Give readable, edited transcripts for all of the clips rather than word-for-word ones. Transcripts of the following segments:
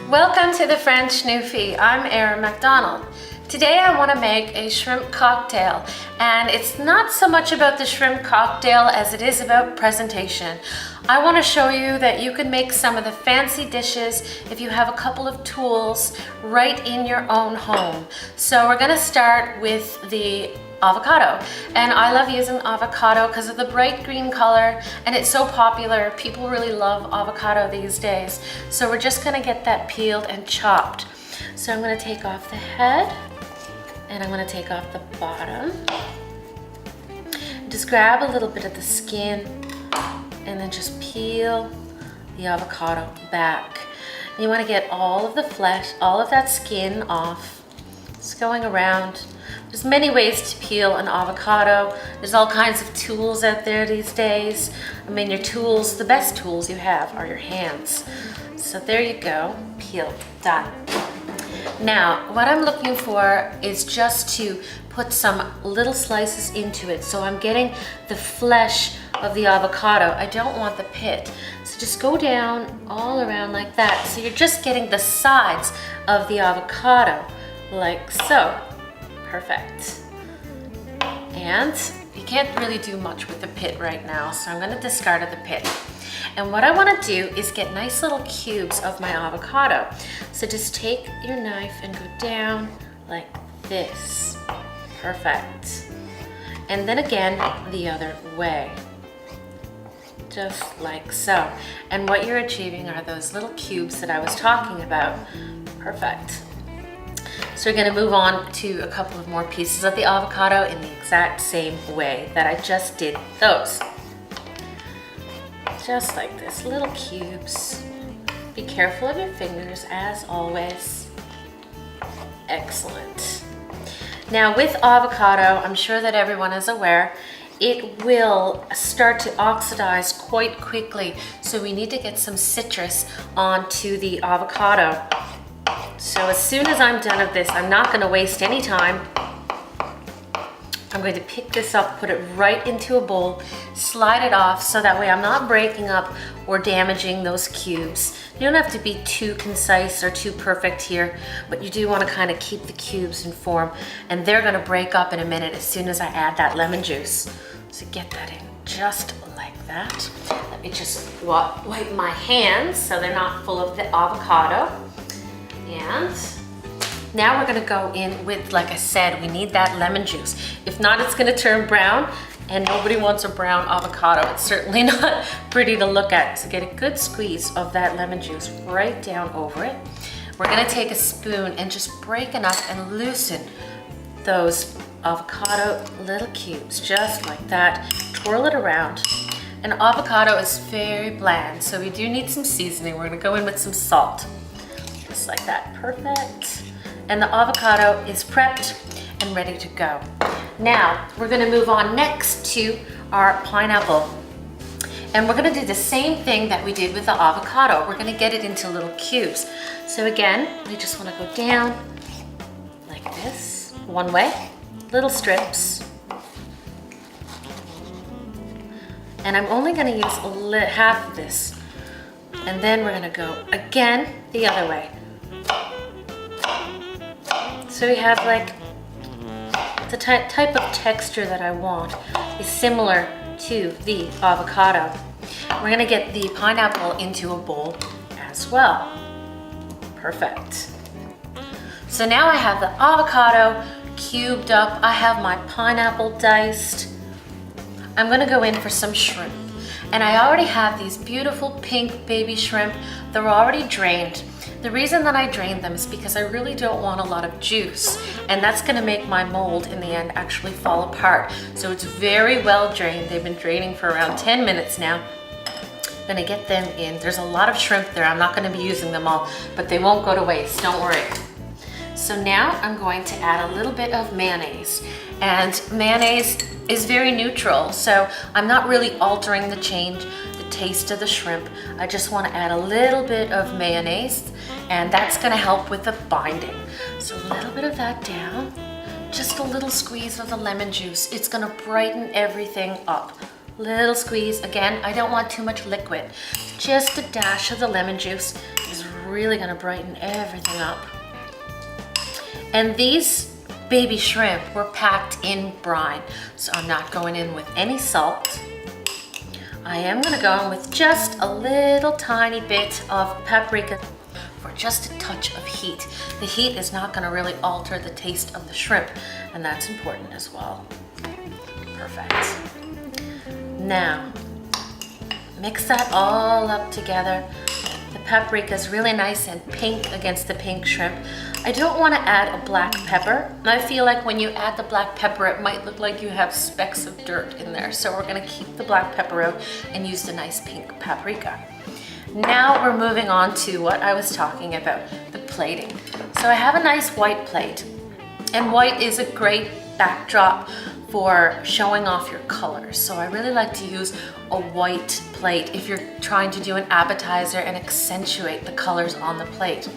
Welcome to the French Newfy. I'm Erin MacDonald. Today I want to make a shrimp cocktail, and it's not so much about the shrimp cocktail as it is about presentation. I want to show you that you can make some of the fancy dishes if you have a couple of tools right in your own home. So we're going to start with the avocado, and I love using avocado because of the bright green color, and it's so popular. People really love avocado these days. So we're just going to get that peeled and chopped. So I'm going to take off the head and I'm going to take off the bottom. Just grab a little bit of the skin and then just peel the avocado back. You want to get all of the flesh, all of that skin off. Just going around. There's many ways to peel an avocado. There's all kinds of tools out there these days. I mean, your tools, the best tools you have are your hands. So there you go, peeled, done. Now, what I'm looking for is just to put some little slices into it. So I'm getting the flesh of the avocado. I don't want the pit. So just go down all around like that. So you're just getting the sides of the avocado, like so. Perfect. And you can't really do much with the pit right now, so I'm going to discard of the pit. And what I want to do is get nice little cubes of my avocado. So just take your knife and go down like this. Perfect. And then again, the other way. Just like so. And what you're achieving are those little cubes that I was talking about. Perfect. So we're going to move on to a couple of more pieces of the avocado in the exact same way that I just did those. Just like this, little cubes. Be careful of your fingers as always. Excellent. Now with avocado, I'm sure that everyone is aware, it will start to oxidize quite quickly. So we need to get some citrus onto the avocado. So as soon as I'm done with this, I'm not going to waste any time. I'm going to pick this up, put it right into a bowl, slide it off so that way I'm not breaking up or damaging those cubes. You don't have to be too concise or too perfect here, but you do want to kind of keep the cubes in form, and they're going to break up in a minute as soon as I add that lemon juice. So get that in just like that. Let me just wipe my hands so they're not full of the avocado. And now we're going to go in with, like I said, we need that lemon juice. If not, it's going to turn brown, and nobody wants a brown avocado. It's certainly not pretty to look at. So get a good squeeze of that lemon juice right down over it. We're going to take a spoon and just break enough and loosen those avocado little cubes, just like that. Twirl it around. And avocado is very bland, so we do need some seasoning. We're going to go in with some salt. Just like that, perfect. And the avocado is prepped and ready to go. Now, we're gonna move on next to our pineapple. And we're gonna do the same thing that we did with the avocado. We're gonna get it into little cubes. So again, we just wanna go down like this, one way, little strips. And I'm only gonna use half of this. And then we're gonna go again the other way. So we have like the type of texture that I want is similar to the avocado. We're gonna get the pineapple into a bowl as well. Perfect. So now I have the avocado cubed up. I have my pineapple diced. I'm gonna go in for some shrimp. And I already have these beautiful pink baby shrimp. They're already drained. The reason that I drained them is because I really don't want a lot of juice, and that's gonna make my mold in the end actually fall apart. So it's very well drained. They've been draining for around 10 minutes now. I'm gonna get them in. There's a lot of shrimp there. I'm not gonna be using them all, but they won't go to waste, don't worry. So now I'm going to add a little bit of mayonnaise, and mayonnaise is very neutral, so I'm not really altering the taste of the shrimp. I just want to add a little bit of mayonnaise, and that's going to help with the binding. So a little bit of that down, just a little squeeze of the lemon juice. It's going to brighten everything up. Little squeeze. Again, I don't want too much liquid. Just a dash of the lemon juice is really gonna brighten everything up. And these baby shrimp were packed in brine, so I'm not going in with any salt. I am gonna go in with just a little tiny bit of paprika for just a touch of heat. The heat is not gonna really alter the taste of the shrimp, and that's important as well. Perfect. Now, mix that all up together. The paprika is really nice and pink against the pink shrimp. I don't want to add a black pepper. I feel like when you add the black pepper, it might look like you have specks of dirt in there. So we're going to keep the black pepper out and use the nice pink paprika. Now we're moving on to what I was talking about, the plating. So I have a nice white plate, and white is a great backdrop for showing off your colors. So I really like to use a white plate if you're trying to do an appetizer and accentuate the colors on the plate.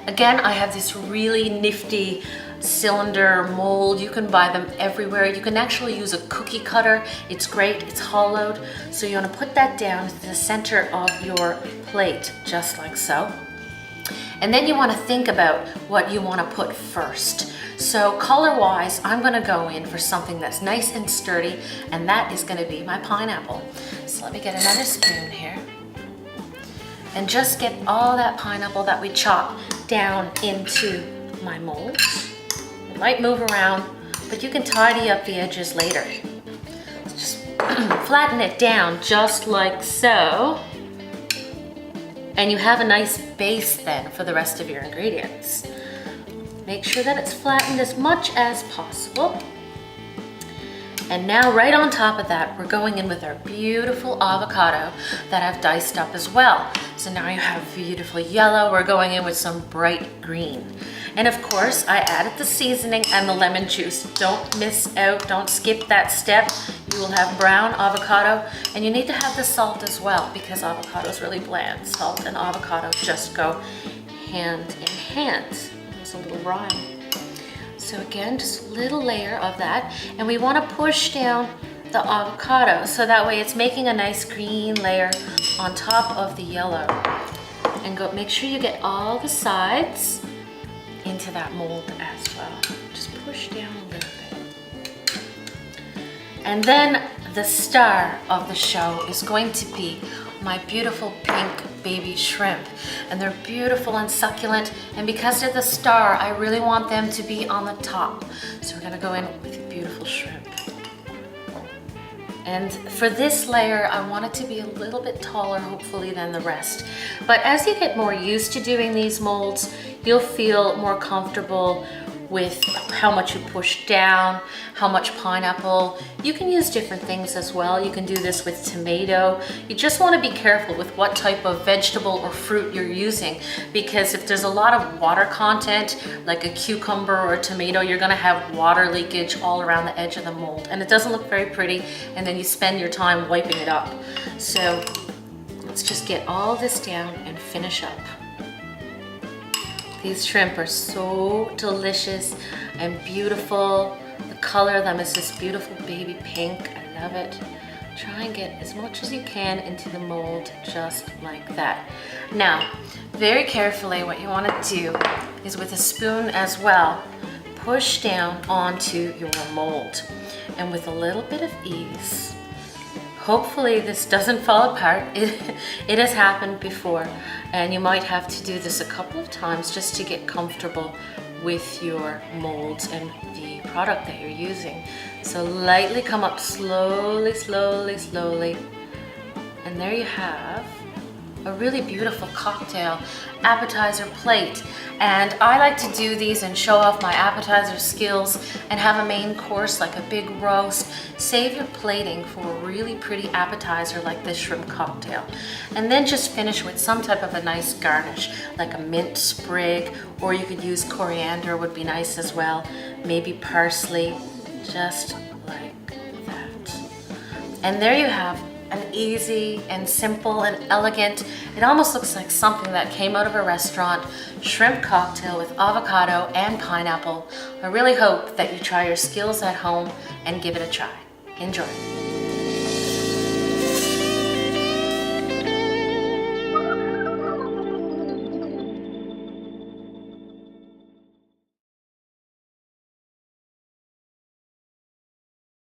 Again, I have this really nifty cylinder mold. You can buy them everywhere. You can actually use a cookie cutter. It's great, it's hollowed. So you want to put that down to the center of your plate, just like so. And then you want to think about what you want to put first. So color-wise, I'm going to go in for something that's nice and sturdy, and that is going to be my pineapple. So let me get another spoon here. And just get all that pineapple that we chopped down into my mold. It might move around, but you can tidy up the edges later. Just flatten it down just like so. And you have a nice base then for the rest of your ingredients. Make sure that it's flattened as much as possible. And now right on top of that, we're going in with our beautiful avocado that I've diced up as well. So now you have beautiful yellow. We're going in with some bright green. And of course, I added the seasoning and the lemon juice. Don't miss out, don't skip that step. You will have brown avocado, and you need to have the salt as well because avocado is really bland. Salt and avocado just go hand in hand. There's a little rhyme. So again, just a little layer of that. And we want to push down the avocado so that way it's making a nice green layer on top of the yellow. And make sure you get all the sides into that mold as well. Just push down a little bit. And then the star of the show is going to be my beautiful pink baby shrimp. And they're beautiful and succulent, and because they're the star, I really want them to be on the top. So we're gonna go in with beautiful shrimp. And for this layer, I want it to be a little bit taller, hopefully, than the rest. But as you get more used to doing these molds, you'll feel more comfortable with how much you push down, how much pineapple. You can use different things as well. You can do this with tomato. You just want to be careful with what type of vegetable or fruit you're using, because if there's a lot of water content, like a cucumber or a tomato, you're gonna have water leakage all around the edge of the mold, and it doesn't look very pretty, and then you spend your time wiping it up. So let's just get all this down and finish up. These shrimp are so delicious and beautiful. The color of them is this beautiful baby pink. I love it. Try and get as much as you can into the mold, just like that. Now, very carefully, what you want to do is with a spoon as well, push down onto your mold. And with a little bit of ease, hopefully this doesn't fall apart. It has happened before, and you might have to do this a couple of times just to get comfortable with your molds and the product that you're using. So lightly come up slowly, slowly, slowly. And there you have a really beautiful cocktail appetizer plate. And I like to do these and show off my appetizer skills and have a main course like a big roast. Save your plating for a really pretty appetizer like this shrimp cocktail. And then just finish with some type of a nice garnish, like a mint sprig, or you could use coriander, would be nice as well. Maybe parsley, just like that. And there you have an easy and simple and elegant, it almost looks like something that came out of a restaurant, shrimp cocktail with avocado and pineapple. I really hope that you try your skills at home and give it a try. Enjoy.